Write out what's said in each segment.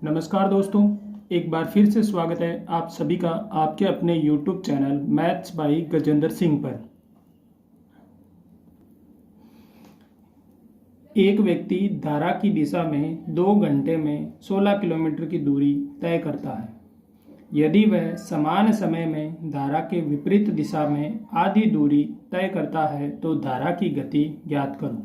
नमस्कार दोस्तों, एक बार फिर से स्वागत है आप सभी का आपके अपने YouTube channel maths by Gajendra Singh पर। एक व्यक्ति धारा की दिशा में 2 घंटे में 16 किलोमीटर की दूरी तय करता है। यदि वह समान समय में धारा के विपरीत दिशा में आधी दूरी तय करता है तो धारा की गति ज्ञात करो।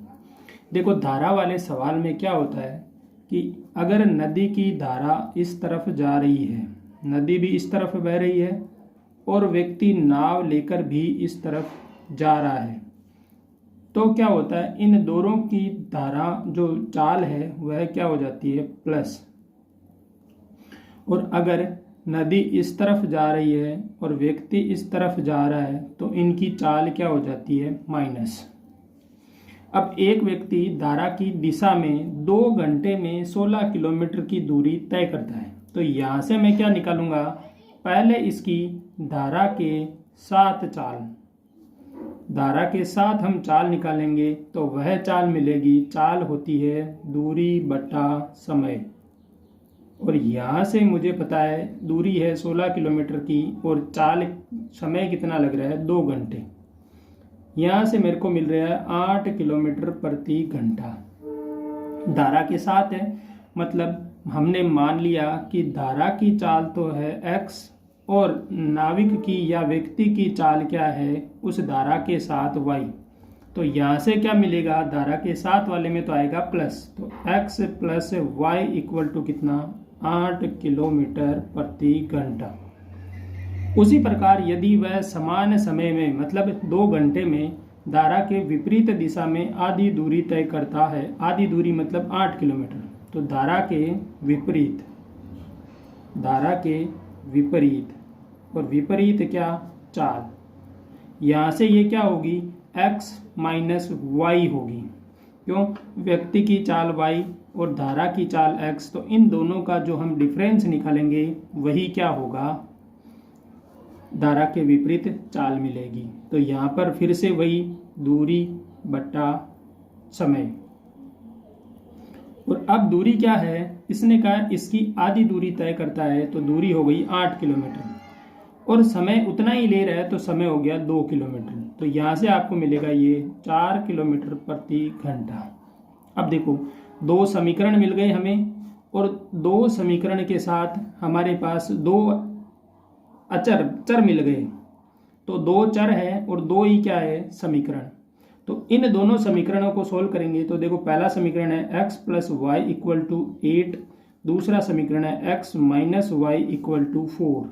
देखो, धारा वाले सवाल में क्या होता है कि अगर नदी की धारा इस तरफ जा रही है, नदी भी इस तरफ बह रही है और व्यक्ति नाव लेकर भी इस तरफ जा रहा है, तो क्या होता है, इन दोनों की धारा जो चाल है वह क्या हो जाती है, प्लस। और अगर नदी इस तरफ जा रही है और व्यक्ति इस तरफ जा रहा है तो इनकी चाल क्या हो जाती है, माइनस। अब एक व्यक्ति धारा की दिशा में 2 घंटे में 16 किलोमीटर की दूरी तय करता है, तो यहाँ से मैं क्या निकालूंगा, पहले इसकी धारा के साथ चाल, धारा के साथ हम चाल निकालेंगे तो वह चाल मिलेगी, चाल होती है दूरी बटा समय। और यहाँ से मुझे पता है दूरी है 16 किलोमीटर की और चाल समय कितना लग रहा है, 2 घंटे। यहाँ से मेरे को मिल रहा है 8 किलोमीटर प्रति घंटा। धारा के साथ है, मतलब हमने मान लिया कि धारा की चाल तो है x और नाविक की या व्यक्ति की चाल क्या है, उस धारा के साथ y। तो यहाँ से क्या मिलेगा, धारा के साथ वाले में तो आएगा प्लस, तो x plus y equal to कितना, 8 किलोमीटर प्रति घंटा। उसी प्रकार यदि वह समान समय में मतलब 2 घंटे में धारा के विपरीत दिशा में आधी दूरी तय करता है, आधी दूरी मतलब 8 किलोमीटर, तो धारा के विपरीत, धारा के विपरीत और विपरीत क्या, चाल। यहाँ से ये क्या होगी, x माइनस वाई होगी। क्यों, व्यक्ति की चाल y और धारा की चाल x, तो इन दोनों का जो हम डिफरेंस निकालेंगे वही क्या होगा, धारा के विपरीत चाल मिलेगी। तो यहाँ पर फिर से वही दूरी बटा समय। और अब दूरी क्या है, इसने कहा इसकी आधी दूरी तय करता है, तो दूरी हो गई 8 किलोमीटर और समय उतना ही ले रहा है, तो समय हो गया 2 किलोमीटर। तो यहाँ से आपको मिलेगा ये 4 किलोमीटर प्रति घंटा। अब देखो, 2 समीकरण मिल गए हमें और 2 समीकरण के साथ हमारे पास 2 चर मिल गए, तो 2 चर है और 2 ही क्या है, समीकरण। तो इन दोनों समीकरणों को सोल्व करेंगे तो देखो, पहला समीकरण है x plus y equal to 8, दूसरा समीकरण है x minus y equal to 4।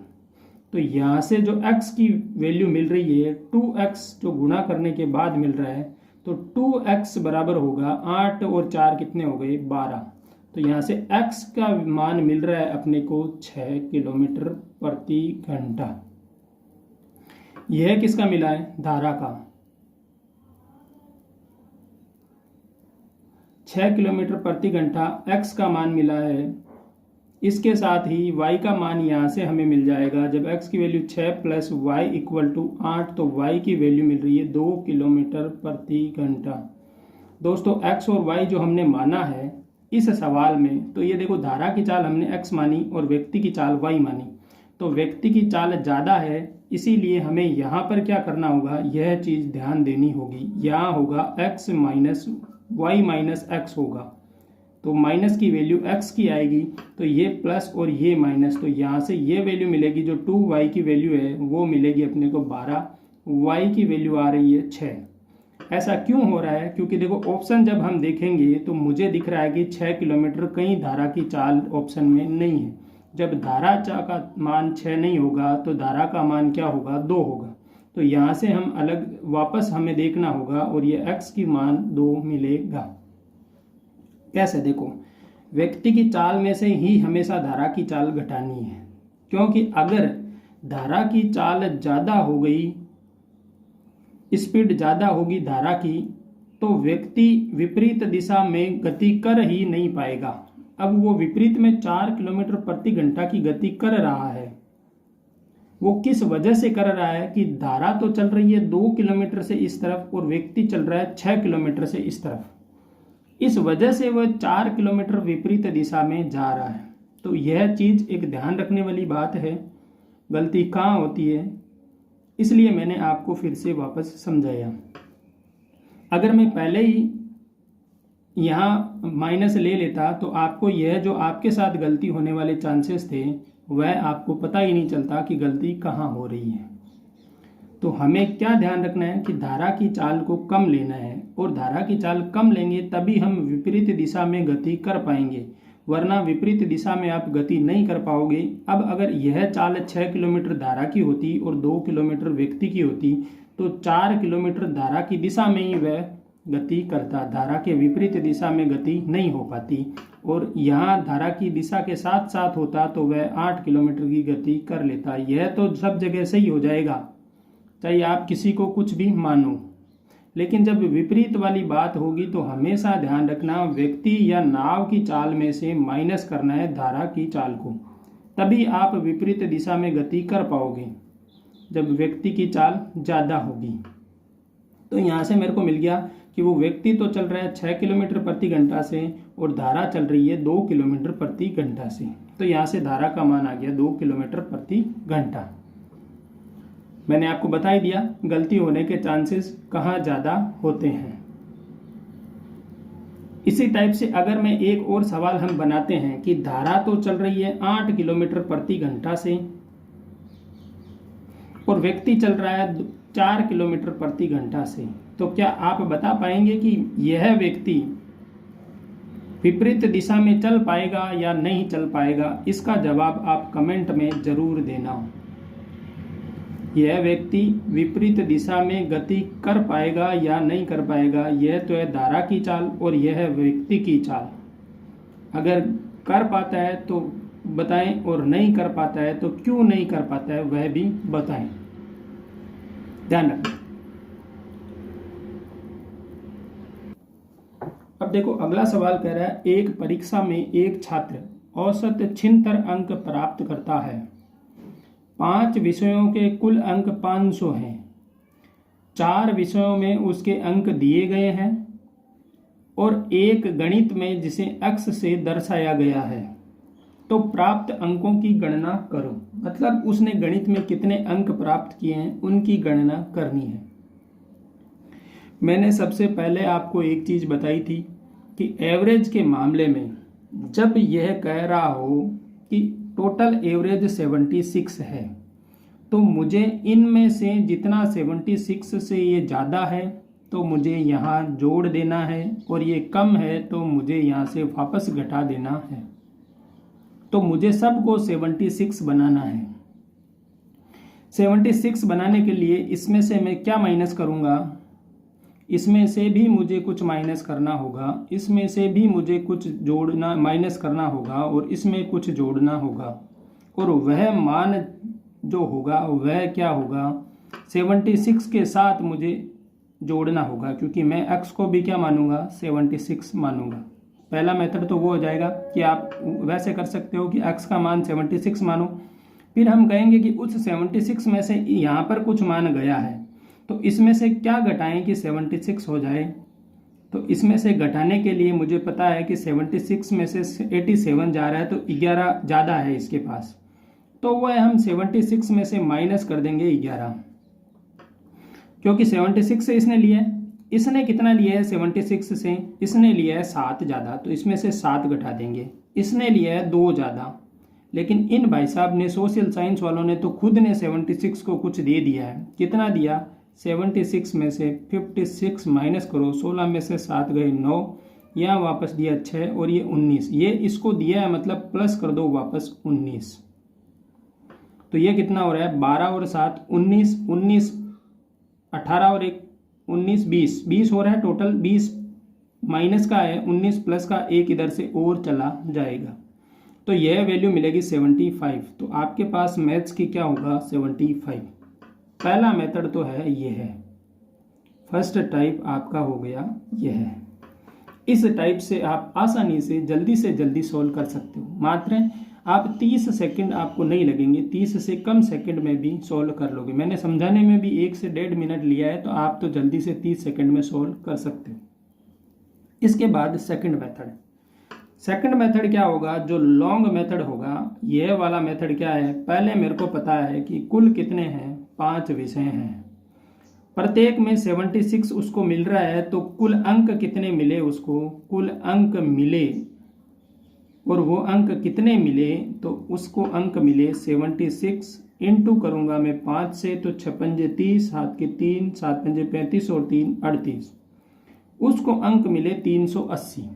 तो यहाँ से जो x की वैल्यू मिल रही है 2x, जो गुणा करने के बाद मिल रहा है, तो 2x बराबर होगा 8 और 4 कितने हो गए, 12। तो यहाँ से x का मान मिल रहा है अपने को 6 किलोमीटर प्रति घंटा। यह किसका मिला है, धारा का। 6 किलोमीटर प्रति घंटा x का मान मिला है। इसके साथ ही y का मान यहाँ से हमें मिल जाएगा, जब x की value 6 plus y equal to 8, तो y की वैल्यू मिल रही है 2 किलोमीटर प्रति घंटा। दोस्तों, x और y जो हमने माना है इस सवाल में, तो ये देखो, धारा की चाल हमने x मानी और व्यक्ति की चाल y मानी, तो व्यक्ति की चाल ज़्यादा है, इसीलिए हमें यहाँ पर क्या करना होगा, यह चीज़ ध्यान देनी होगी। यहाँ होगा x minus y minus x होगा, तो माइनस की वैल्यू x की आएगी, तो ये प्लस और ये माइनस, तो यहाँ से ये वैल्यू मिलेगी, जो 2y की वैल्यू है वो मिलेगी अपने को 12, y की वैल्यू आ रही है 6। ऐसा क्यों हो रहा है, क्योंकि देखो ऑप्शन जब हम देखेंगे तो मुझे दिख रहा है कि 6 किलोमीटर, कहीं धारा की चाल ऑप्शन में नहीं है। जब धारा का मान 6 नहीं होगा तो धारा का मान क्या होगा, 2 होगा। तो यहाँ से हम अलग वापस हमें देखना होगा और ये x की मान 2 मिलेगा। कैसे, देखो, व्यक्ति की चाल में से ही हमेशा धारा की चाल घटानी है, क्योंकि अगर धारा की चाल ज़्यादा हो गई, स्पीड ज़्यादा होगी धारा की, तो व्यक्ति विपरीत दिशा में गति कर ही नहीं पाएगा। अब वो विपरीत में 4 किलोमीटर प्रति घंटा की गति कर रहा है, वो किस वजह से कर रहा है कि धारा तो चल रही है 2 किलोमीटर से इस तरफ और व्यक्ति चल रहा है 6 किलोमीटर से इस तरफ। इस वजह से वह 4 किलोमीटर विपरीत दिशा में जा रहा है। तो यह चीज़ एक ध्यान रखने वाली बात है, गलती कहाँ होती है, इसलिए मैंने आपको फिर से वापस समझाया। अगर मैं पहले ही यहाँ माइनस ले लेता तो आपको यह जो आपके साथ गलती होने वाले चांसेस थे वह आपको पता ही नहीं चलता कि गलती कहाँ हो रही है। तो हमें क्या ध्यान रखना है कि धारा की चाल को कम लेना है, और धारा की चाल कम लेंगे तभी हम विपरीत दिशा में गति कर पाएंगे, वरना विपरीत दिशा में आप गति नहीं कर पाओगे। अब अगर यह चाल 6 किलोमीटर धारा की होती और 2 किलोमीटर व्यक्ति की होती तो 4 किलोमीटर धारा की दिशा में ही वह गति करता, धारा के विपरीत दिशा में गति नहीं हो पाती, और यहाँ धारा की दिशा के साथ साथ होता तो वह 8 किलोमीटर की गति कर लेता। यह तो सब जगह सही हो जाएगा, चाहे आप किसी को कुछ भी मानो, लेकिन जब विपरीत वाली बात होगी तो हमेशा ध्यान रखना व्यक्ति या नाव की चाल में से माइनस करना है धारा की चाल को, तभी आप विपरीत दिशा में गति कर पाओगे जब व्यक्ति की चाल ज़्यादा होगी। तो यहाँ से मेरे को मिल गया कि वो व्यक्ति तो चल रहा है 6 किलोमीटर प्रति घंटा से और धारा चल रही है 2 किलोमीटर प्रति घंटा से। तो यहाँ से धारा का मान आ गया 2 किलोमीटर प्रति घंटा। मैंने आपको बता ही दिया गलती होने के चांसेस कहाँ ज़्यादा होते हैं। इसी टाइप से अगर मैं एक और सवाल हम बनाते हैं कि धारा तो चल रही है 8 किलोमीटर प्रति घंटा से और व्यक्ति चल रहा है 4 किलोमीटर प्रति घंटा से, तो क्या आप बता पाएंगे कि यह व्यक्ति विपरीत दिशा में चल पाएगा या नहीं चल पाएगा? इसका जवाब आप कमेंट में जरूर देना। यह व्यक्ति विपरीत दिशा में गति कर पाएगा या नहीं कर पाएगा, यह तो है धारा की चाल और यह है व्यक्ति की चाल। अगर कर पाता है तो बताएं और नहीं कर पाता है तो क्यों नहीं कर पाता है वह भी बताएं। ध्यान रखें। अब देखो अगला सवाल कह रहा है, एक परीक्षा में एक छात्र औसत 76 अंक प्राप्त करता है। 5 विषयों के कुल अंक 500 हैं। 4 विषयों में उसके अंक दिए गए हैं और एक गणित में जिसे x से दर्शाया गया है, तो प्राप्त अंकों की गणना करो। मतलब उसने गणित में कितने अंक प्राप्त किए हैं उनकी गणना करनी है। मैंने सबसे पहले आपको एक चीज बताई थी कि एवरेज के मामले में जब यह कह रहा हो कि टोटल एवरेज 76 है, तो मुझे इनमें से जितना 76 से ये ज़्यादा है तो मुझे यहाँ जोड़ देना है, और ये कम है तो मुझे यहाँ से वापस घटा देना है। तो मुझे सबको 76 बनाना है। 76 बनाने के लिए इसमें से मैं क्या माइनस करूँगा? इसमें से भी मुझे कुछ माइनस करना होगा, इसमें से भी मुझे कुछ जोड़ना माइनस करना होगा, और इसमें कुछ जोड़ना होगा, और वह मान जो होगा वह क्या होगा? 76 के साथ मुझे जोड़ना होगा, क्योंकि मैं x को भी क्या मानूंगा? 76 मानूंगा। पहला मेथड तो वो हो जाएगा कि आप वैसे कर सकते हो कि x का मान 76 मानो, फिर हम कहेंगे कि उस 76 में से यहाँ पर कुछ मान गया है, तो इसमें से क्या घटाएं कि 76 हो जाए? तो इसमें से घटाने के लिए मुझे पता है कि 76 में से 87 जा रहा है, तो 11 ज़्यादा है इसके पास, तो वह हम 76 में से माइनस कर देंगे 11, क्योंकि 76 से इसने लिया है। इसने कितना लिया है 76 से? इसने लिया है 7 ज़्यादा, तो इसमें से 7 घटा देंगे। इसने लिया है 2 ज़्यादा, लेकिन इन भाई साहब ने सोशल साइंस वालों ने तो खुद ने 76 को कुछ दे दिया है। कितना दिया? 76 में से 56 माइनस करो, 16 में से 7 गए 9, यहाँ वापस दिया 6 और ये 19, ये इसको दिया है, मतलब प्लस कर दो वापस 19। तो ये कितना हो रहा है? 12 और 7 19, 19 18 और 1 19 20 हो रहा है। टोटल 20 माइनस का है, 19 प्लस का 1 इधर से और चला जाएगा, तो यह वैल्यू मिलेगी 75। तो आपके पास मैथ्स की क्या होगा? 75। पहला मेथड तो है ये है, फर्स्ट टाइप आपका हो गया यह है। इस टाइप से आप आसानी से जल्दी सॉल्व कर सकते हो। मात्र आप 30 सेकंड आपको नहीं लगेंगे, 30 से कम सेकंड में भी सॉल्व कर लोगे। मैंने समझाने में भी 1 से 1.5 मिनट लिया है, तो आप तो जल्दी से 30 सेकंड में सॉल्व कर सकते हो। इसके बाद सेकंड मेथड। सेकंड मेथड क्या होगा, जो लॉन्ग मेथड होगा, यह वाला मेथड क्या है, पहले मेरे को पता है कि कुल कितने हैं, 5 विषय हैं, प्रत्येक में 76 उसको मिल रहा है, तो कुल अंक कितने मिले उसको, कुल अंक मिले, और वो अंक कितने मिले, तो उसको अंक मिले 76, इंटू करूंगा मैं 5 से, तो 6 पंजे 30, 7 के 3, 7 पंजे 35 और 3 38, उसको अंक मिले 380।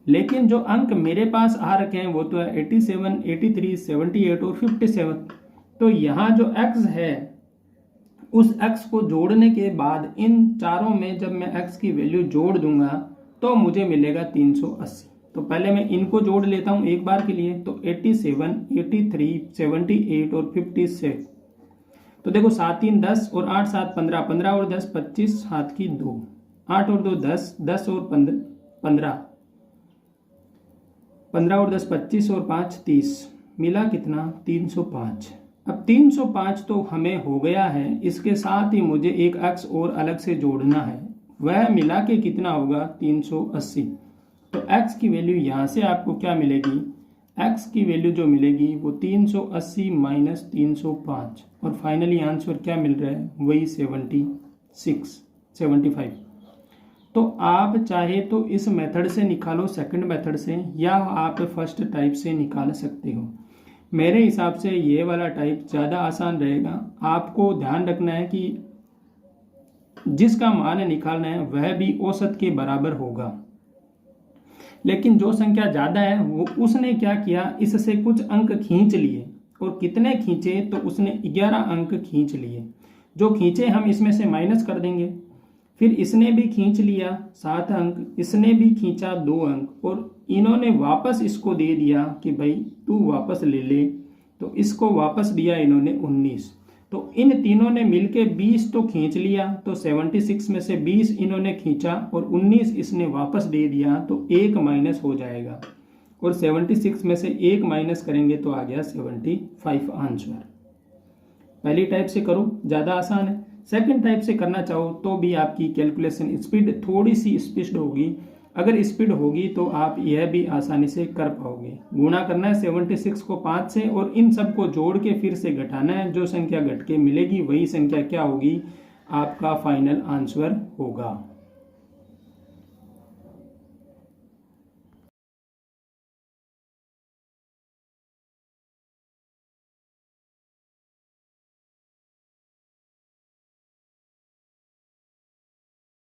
लेकिन जो अंक मेरे पास आ रखे हैं वो तो है 87, 83, 78 और 57। तो यहाँ जो x है, उस x को जोड़ने के बाद इन चारों में जब मैं x की वैल्यू जोड़ दूंगा तो मुझे मिलेगा 380। तो पहले मैं इनको जोड़ लेता हूं एक बार के लिए, तो 87, 83, 78 और 57। तो देखो 7 3 10 और 8 7 15, 15 और 10 25, हाथ की 2, 8 और 2 10, 10 और 15, 15 और 10 25 और 5 30, मिला कितना, 305। अब 305 तो हमें हो गया है, इसके साथ ही मुझे एक x और अलग से जोड़ना है, वह मिला के कितना होगा, 380। तो x की वैल्यू यहाँ से आपको क्या मिलेगी, x की वैल्यू जो मिलेगी वो 380 माइनस 305, और फाइनली आंसर क्या मिल रहा है, वही 75। तो आप चाहे तो इस मेथड से निकालो, सेकंड मेथड से, या आप फर्स्ट टाइप से निकाल सकते हो। मेरे हिसाब से ये वाला टाइप ज़्यादा आसान रहेगा। आपको ध्यान रखना है कि जिसका मान निकालना है वह भी औसत के बराबर होगा, लेकिन जो संख्या ज़्यादा है वो उसने क्या किया, इससे कुछ अंक खींच लिए, और कितने खींचे, तो उसने 11 अंक खींच लिए। जो खींचे हम इसमें से माइनस कर देंगे, फिर इसने भी खींच लिया 7 अंक, इसने भी खींचा 2 अंक, और इन्होंने वापस इसको दे दिया कि भाई तू वापस ले ले, तो इसको वापस दिया इन्होंने 19। तो इन तीनों ने मिलके 20 तो खींच लिया, तो 76 में से 20 इन्होंने खींचा और 19 इसने वापस दे दिया, तो 1 माइनस हो जाएगा, और 76 में से 1 माइनस करेंगे तो आ गया 75 आंसर। पहली टाइप से करो, ज़्यादा आसान है। सेकंड टाइप से करना चाहो तो भी आपकी कैलकुलेशन स्पीड थोड़ी सी स्पीड होगी, अगर स्पीड होगी तो आप यह भी आसानी से कर पाओगे। गुणा करना है 76 को 5 से, और इन सब को जोड़ के फिर से घटाना है, जो संख्या घट के मिलेगी वही संख्या क्या होगी, आपका फाइनल आंसर होगा।